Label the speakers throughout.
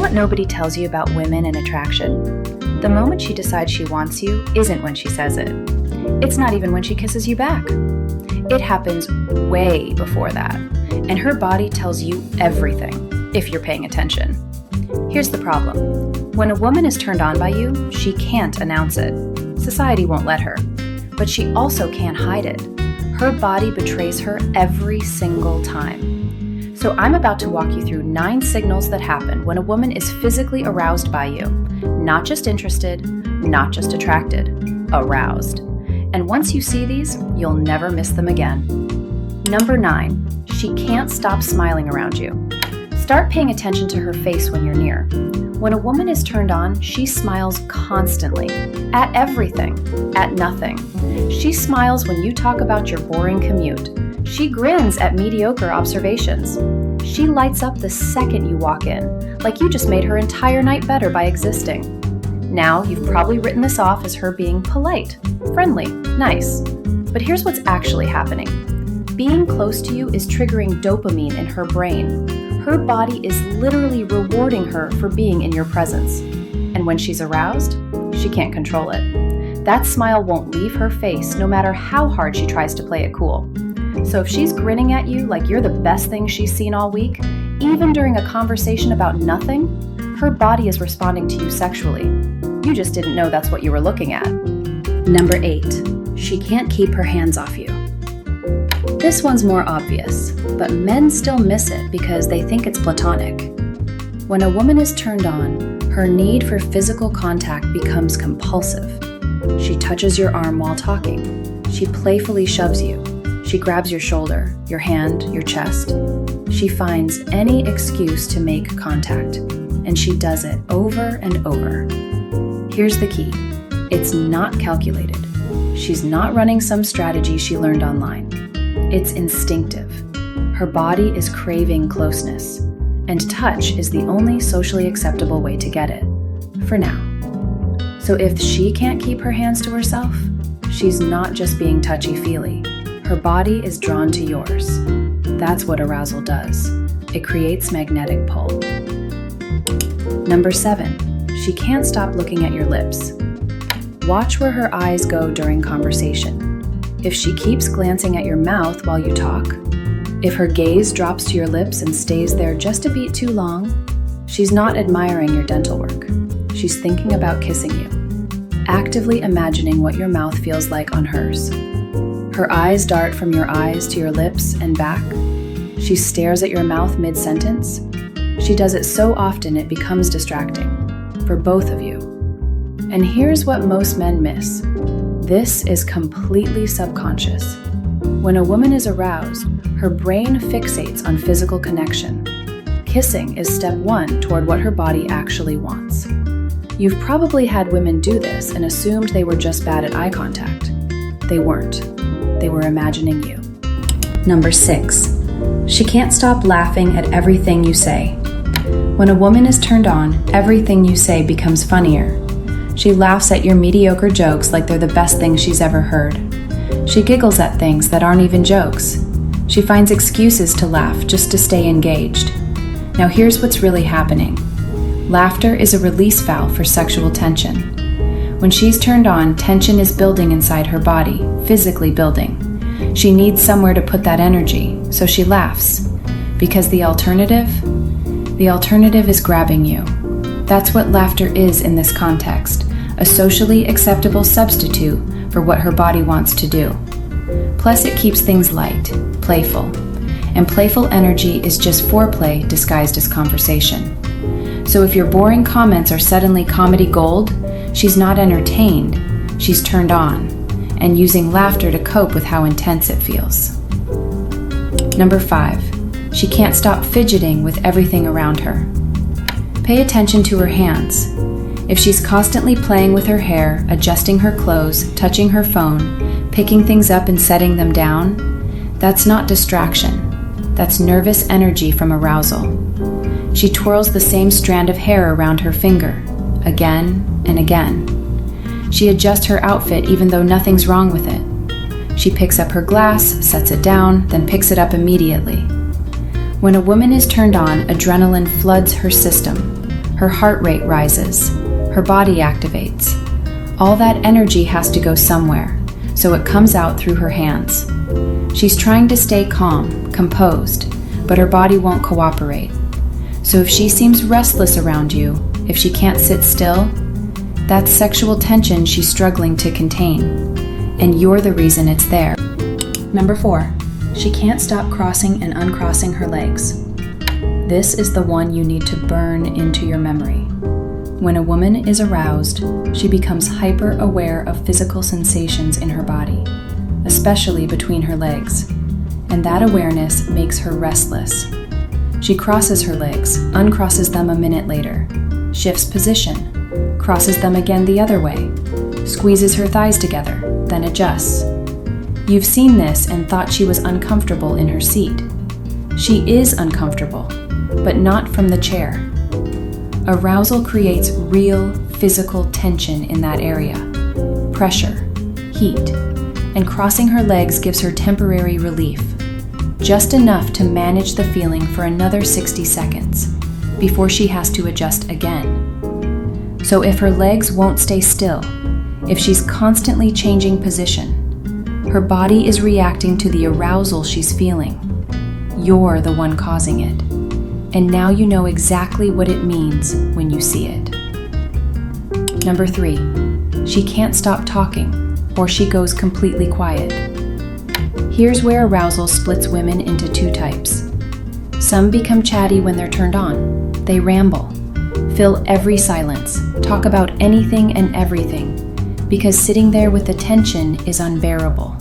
Speaker 1: what nobody tells you about women and attraction? The moment she decides she wants you isn't when she says it. It's not even when she kisses you back. It happens way before that, and her body tells you everything, if you're paying attention. Here's the problem. When a woman is turned on by you, she can't announce it. Society won't let her. But she also can't hide it. Her body betrays her every single time. So I'm about to walk you through 9 signals that happen when a woman is physically aroused by you. Not just interested, not just attracted, aroused. And once you see these, you'll never miss them again. Number 9, she can't stop smiling around you. Start paying attention to her face when you're near. When a woman is turned on, she smiles constantly, at everything, at nothing. She smiles when you talk about your boring commute. She grins at mediocre observations. She lights up the second you walk in, like you just made her entire night better by existing. Now, you've probably written this off as her being polite, friendly, nice. But here's what's actually happening. Being close to you is triggering dopamine in her brain. Her body is literally rewarding her for being in your presence. And when she's aroused, she can't control it. That smile won't leave her face no matter how hard she tries to play it cool. So if she's grinning at you like you're the best thing she's seen all week, even during a conversation about nothing, her body is responding to you sexually. You just didn't know that's what you were looking at. Number 8, she can't keep her hands off you. This one's more obvious, but men still miss it because they think it's platonic. When a woman is turned on, her need for physical contact becomes compulsive. She touches your arm while talking. She playfully shoves you. She grabs your shoulder, your hand, your chest. She finds any excuse to make contact, and she does it over and over. Here's the key. It's not calculated. She's not running some strategy she learned online. It's instinctive. Her body is craving closeness, and touch is the only socially acceptable way to get it, for now. So if she can't keep her hands to herself, she's not just being touchy-feely. Her body is drawn to yours. That's what arousal does. It creates magnetic pull. Number 7, she can't stop looking at your lips. Watch where her eyes go during conversation. If she keeps glancing at your mouth while you talk, if her gaze drops to your lips and stays there just a beat too long, she's not admiring your dental work. She's thinking about kissing you, actively imagining what your mouth feels like on hers. Her eyes dart from your eyes to your lips and back. She stares at your mouth mid-sentence. She does it so often it becomes distracting, for both of you. And here's what most men miss. This is completely subconscious. When a woman is aroused, her brain fixates on physical connection. Kissing is step 1 toward what her body actually wants. You've probably had women do this and assumed they were just bad at eye contact. They weren't. They were imagining you. Number 6, she can't stop laughing at everything you say. When a woman is turned on, everything you say becomes funnier. She laughs at your mediocre jokes like they're the best thing she's ever heard. She giggles at things that aren't even jokes. She finds excuses to laugh just to stay engaged. Now here's what's really happening. Laughter is a release valve for sexual tension. When she's turned on, tension is building inside her body, physically building. She needs somewhere to put that energy, so she laughs. Because the alternative is grabbing you. That's what laughter is in this context, a socially acceptable substitute for what her body wants to do. Plus, it keeps things light, playful. And playful energy is just foreplay disguised as conversation. So if your boring comments are suddenly comedy gold, she's not entertained, she's turned on, and using laughter to cope with how intense it feels. Number 5, she can't stop fidgeting with everything around her. Pay attention to her hands. If she's constantly playing with her hair, adjusting her clothes, touching her phone, picking things up and setting them down, that's not distraction. That's nervous energy from arousal. She twirls the same strand of hair around her finger, again and again. She adjusts her outfit even though nothing's wrong with it. She picks up her glass, sets it down, then picks it up immediately. When a woman is turned on, adrenaline floods her system. Her heart rate rises. Her body activates. All that energy has to go somewhere, so it comes out through her hands. She's trying to stay calm, composed, but her body won't cooperate. So if she seems restless around you, if she can't sit still, that's sexual tension she's struggling to contain, and you're the reason it's there. Number 4, she can't stop crossing and uncrossing her legs. This is the one you need to burn into your memory. When a woman is aroused, she becomes hyper-aware of physical sensations in her body, especially between her legs, and that awareness makes her restless. She crosses her legs, uncrosses them a minute later, shifts position, crosses them again the other way, squeezes her thighs together, then adjusts. You've seen this and thought she was uncomfortable in her seat. She is uncomfortable, but not from the chair. Arousal creates real physical tension in that area, pressure, heat, and crossing her legs gives her temporary relief, just enough to manage the feeling for another 60 seconds before she has to adjust again. So if her legs won't stay still, if she's constantly changing position, her body is reacting to the arousal she's feeling. You're the one causing it. And now you know exactly what it means when you see it. Number 3, she can't stop talking, or she goes completely quiet. Here's where arousal splits women into 2 types. Some become chatty when they're turned on. They ramble, fill every silence, talk about anything and everything, because sitting there with the tension is unbearable.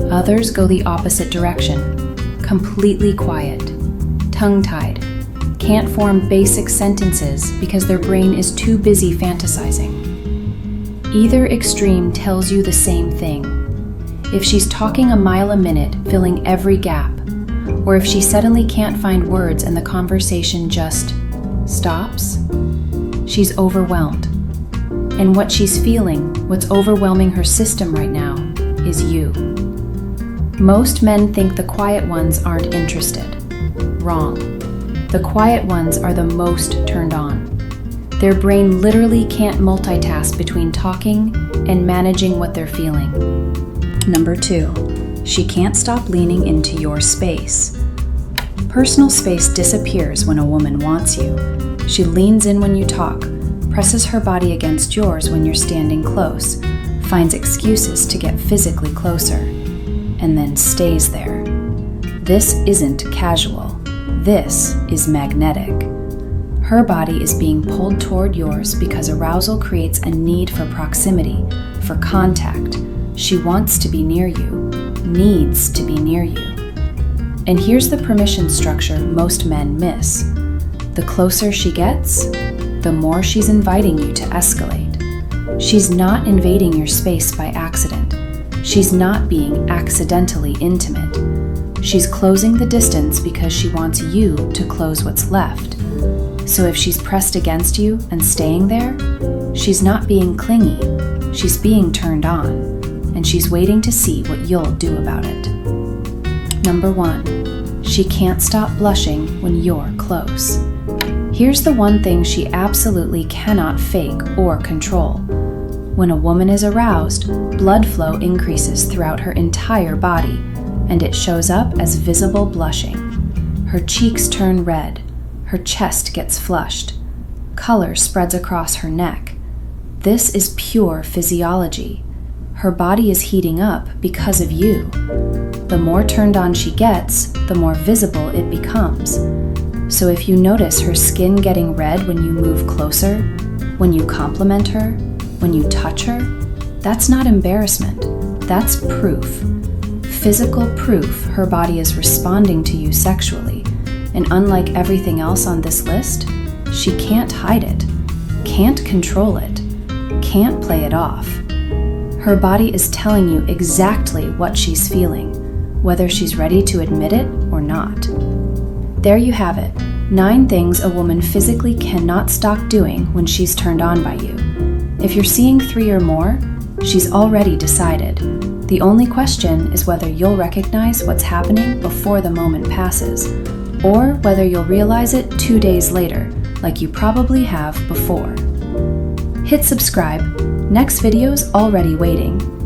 Speaker 1: Others go the opposite direction, completely quiet, tongue-tied, can't form basic sentences because their brain is too busy fantasizing. Either extreme tells you the same thing. If she's talking a mile a minute, filling every gap, or if she suddenly can't find words and the conversation just stops, she's overwhelmed. And what she's feeling, what's overwhelming her system right now, is you. Most men think the quiet ones aren't interested. Wrong. The quiet ones are the most turned on. Their brain literally can't multitask between talking and managing what they're feeling. Number 2, she can't stop leaning into your space. Personal space disappears when a woman wants you. She leans in when you talk, presses her body against yours when you're standing close, finds excuses to get physically closer, and then stays there. This isn't casual. This is magnetic. Her body is being pulled toward yours because arousal creates a need for proximity, for contact. She wants to be near you, needs to be near you. And here's the permission structure most men miss. The closer she gets, the more she's inviting you to escalate. She's not invading your space by accident. She's not being accidentally intimate. She's closing the distance because she wants you to close what's left. So if she's pressed against you and staying there, she's not being clingy. She's being turned on, and she's waiting to see what you'll do about it. Number 1, she can't stop blushing when you're close. Here's the one thing she absolutely cannot fake or control. When a woman is aroused, blood flow increases throughout her entire body, and it shows up as visible blushing. Her cheeks turn red, her chest gets flushed, color spreads across her neck. This is pure physiology. Her body is heating up because of you. The more turned on she gets, the more visible it becomes. So if you notice her skin getting red when you move closer, when you compliment her, when you touch her, that's not embarrassment. That's proof. Physical proof her body is responding to you sexually. And unlike everything else on this list, she can't hide it, can't control it, can't play it off. Her body is telling you exactly what she's feeling, whether she's ready to admit it or not. There you have it, 9 things a woman physically cannot stop doing when she's turned on by you. If you're seeing 3 or more, she's already decided. The only question is whether you'll recognize what's happening before the moment passes, or whether you'll realize it 2 days later, like you probably have before. Hit subscribe. Next video's already waiting.